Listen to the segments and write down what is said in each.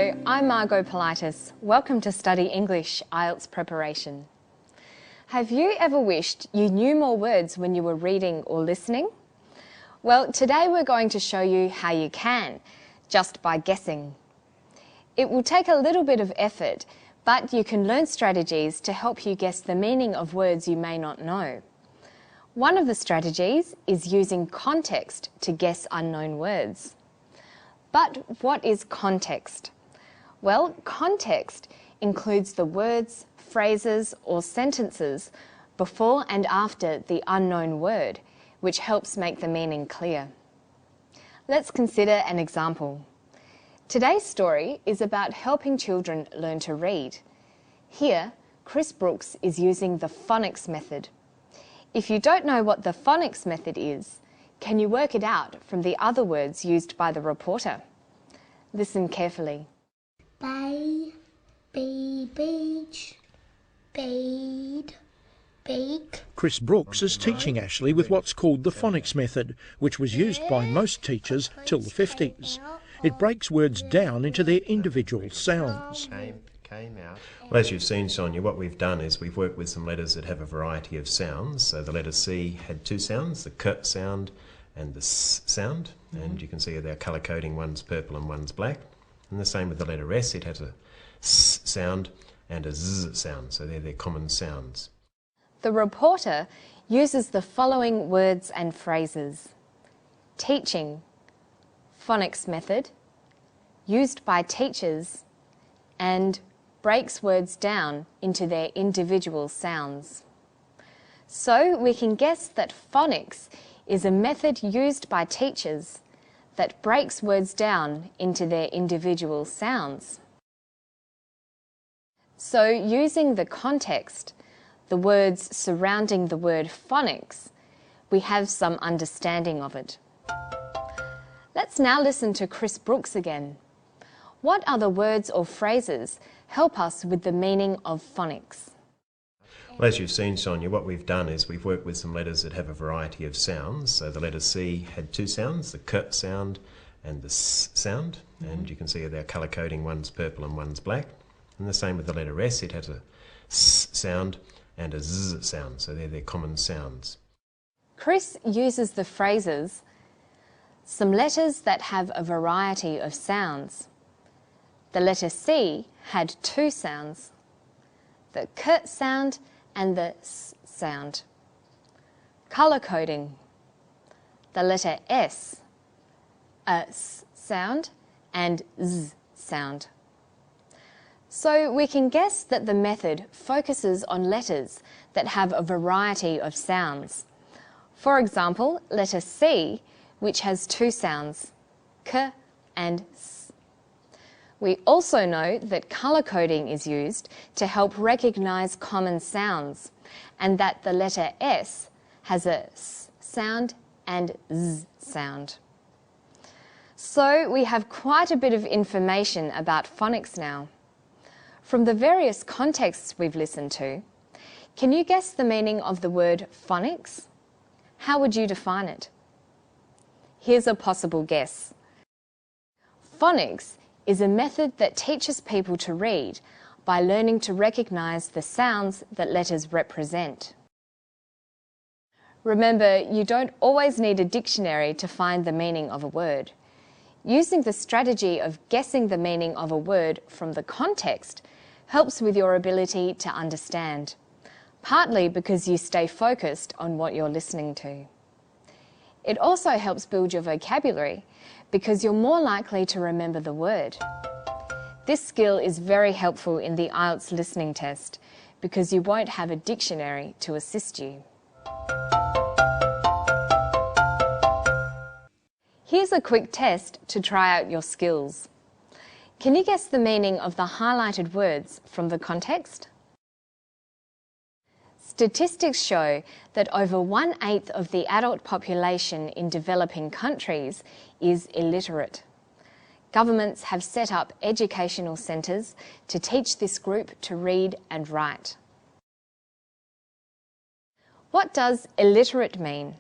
Hello, I'm Margot Politis. Welcome to Study English IELTS Preparation. Have you ever wished you knew more words when you were reading or listening? Well, today we're going to show you how you can, just by guessing. It will take a little bit of effort, but you can learn strategies to help you guess the meaning of words you may not know. One of the strategies is using context to guess unknown words. But what is context? Well, context includes the words, phrases or sentences before and after the unknown word, which helps make the meaning clear. Let's consider an example. Today's story is about helping children learn to read. Here, Chris Brooks is using the phonics method. If you don't know what the phonics method is, can you work it out from the other words used by the reporter? Listen carefully. Bay, beach, bade, bake. Chris Brooks is teaching Ashley with what's called the phonics method, which was used by most teachers till the 50s. It breaks words down into their individual sounds. Well, as you've seen, Sonia, what we've done is we've worked with some letters that have a variety of sounds. So the letter C had two sounds, the K sound and the S sound. And you can see they're colour coding, one's purple and one's black. And the same with the letter S, it has a S sound and a Z sound. So they're their common sounds. The reporter uses the following words and phrases: teaching, phonics method, used by teachers, and breaks words down into their individual sounds. So we can guess that phonics is a method used by teachers that breaks words down into their individual sounds. So using the context, the words surrounding the word phonics, we have some understanding of it. Let's now listen to Chris Brooks again. What other words or phrases help us with the meaning of phonics? Well, as you've seen, Sonia, what we've done is we've worked with some letters that have a variety of sounds. So the letter C had two sounds, the K sound and the S sound. And you can see they're colour coding, one's purple and one's black. And the same with the letter S, it has a S sound and a Z sound. So they're their common sounds. Chris uses the phrases, some letters that have a variety of sounds. The letter C had two sounds, the K sound and the S sound. Colour coding. The letter S, a S sound and Z sound. So we can guess that the method focuses on letters that have a variety of sounds. For example, letter C, which has two sounds, K and S. We also know that colour coding is used to help recognise common sounds, and that the letter S has a S sound and Z sound. So we have quite a bit of information about phonics now. From the various contexts we've listened to, can you guess the meaning of the word phonics? How would you define it? Here's a possible guess. Phonics is a method that teaches people to read by learning to recognise the sounds that letters represent. Remember, you don't always need a dictionary to find the meaning of a word. Using the strategy of guessing the meaning of a word from the context helps with your ability to understand, partly because you stay focused on what you're listening to. It also helps build your vocabulary because you're more likely to remember the word. This skill is very helpful in the IELTS listening test because you won't have a dictionary to assist you. Here's a quick test to try out your skills. Can you guess the meaning of the highlighted words from the context? Statistics show that over 1/8 of the adult population in developing countries is illiterate. Governments have set up educational centres to teach this group to read and write. What does illiterate mean?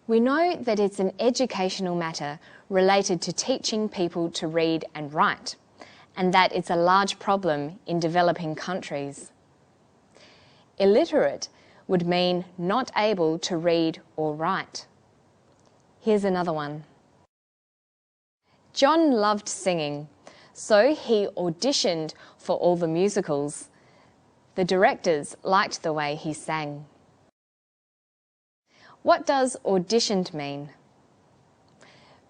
We know that it's an educational matter related to teaching people to read and write. and that it's a large problem in developing countries. Illiterate would mean not able to read or write. Here's another one. John loved singing, so he auditioned for all the musicals. The directors liked the way he sang. What does auditioned mean?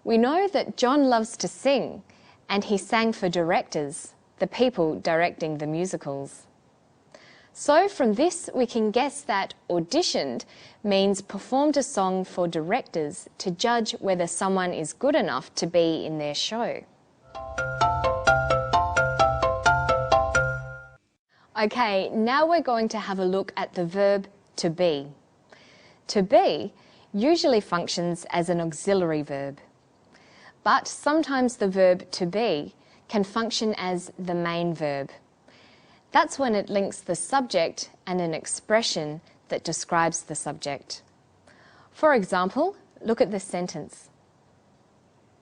We know that John loves to sing, and he sang for directors, the people directing the musicals. So from this we can guess that auditioned means performed a song for directors to judge whether someone is good enough to be in their show. Okay, now we're going to have a look at the verb to be. To be usually functions as an auxiliary verb, but sometimes the verb to be can function as the main verb. That's when it links the subject and an expression that describes the subject. For example, look at this sentence.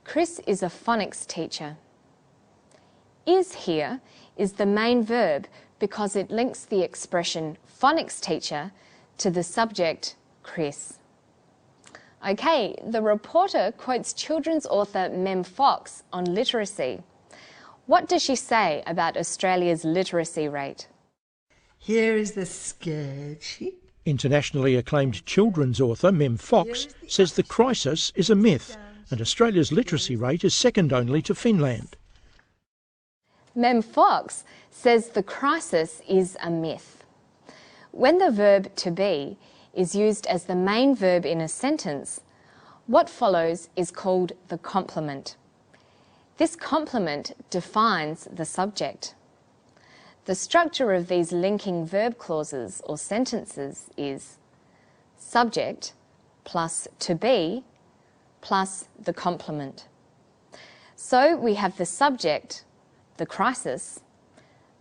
Chris is a phonics teacher. Is here is the main verb because it links the expression phonics teacher to the subject, Chris. Okay, the reporter quotes children's author Mem Fox on literacy. What does she say about Australia's literacy rate? Here is the spreadsheet. Internationally acclaimed children's author Mem Fox says the crisis is a myth and Australia's literacy rate is second only to Finland. Mem Fox says the crisis is a myth. When the verb to be is used as the main verb in a sentence, what follows is called the complement. This complement defines the subject. The structure of these linking verb clauses or sentences is subject plus to be plus the complement. So we have the subject, the crisis,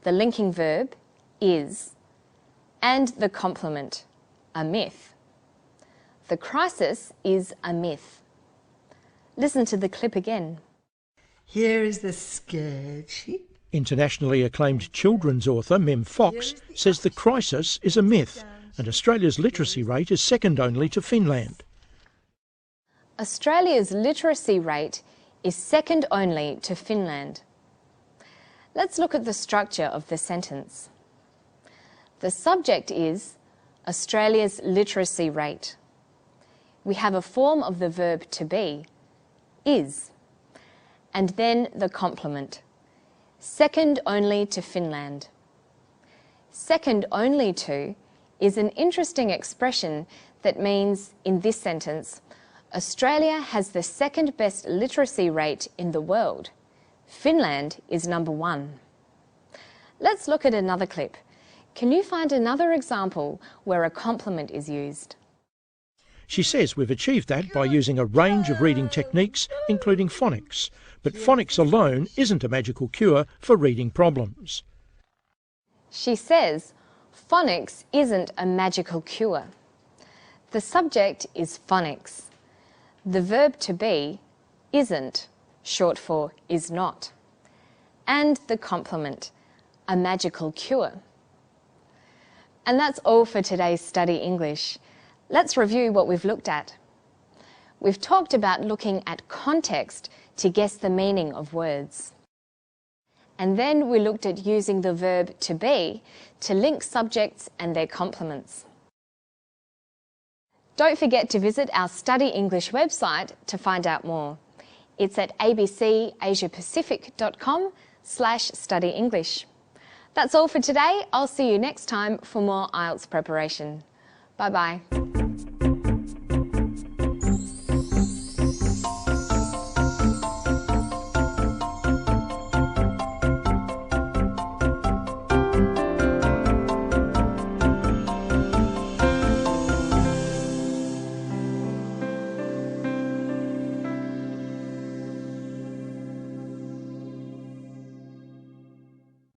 the linking verb, is, and the complement, a myth. The crisis is a myth. Listen to the clip again. Here is the spreadsheet. Internationally acclaimed children's author Mem Fox says the crisis is a myth and Australia's literacy rate is second only to Finland. Australia's literacy rate is second only to Finland. Let's look at the structure of the sentence. The subject is Australia's literacy rate. We have a form of the verb to be, is, and then the complement, second only to Finland. Second only to is an interesting expression that means, in this sentence, Australia has the second best literacy rate in the world. Finland is number 1. Let's look at another clip. Can you find another example where a complement is used? She says we've achieved that by using a range of reading techniques, including phonics. But phonics alone isn't a magical cure for reading problems. She says phonics isn't a magical cure. The subject is phonics. The verb to be, isn't, short for is not. And the complement, a magical cure. And that's all for today's Study English. Let's review what we've looked at. We've talked about looking at context to guess the meaning of words. And then we looked at using the verb to be to link subjects and their complements. Don't forget to visit our Study English website to find out more. It's at abcasiapacific.com/studyenglish. That's all for today. I'll see you next time for more IELTS preparation. Bye-bye.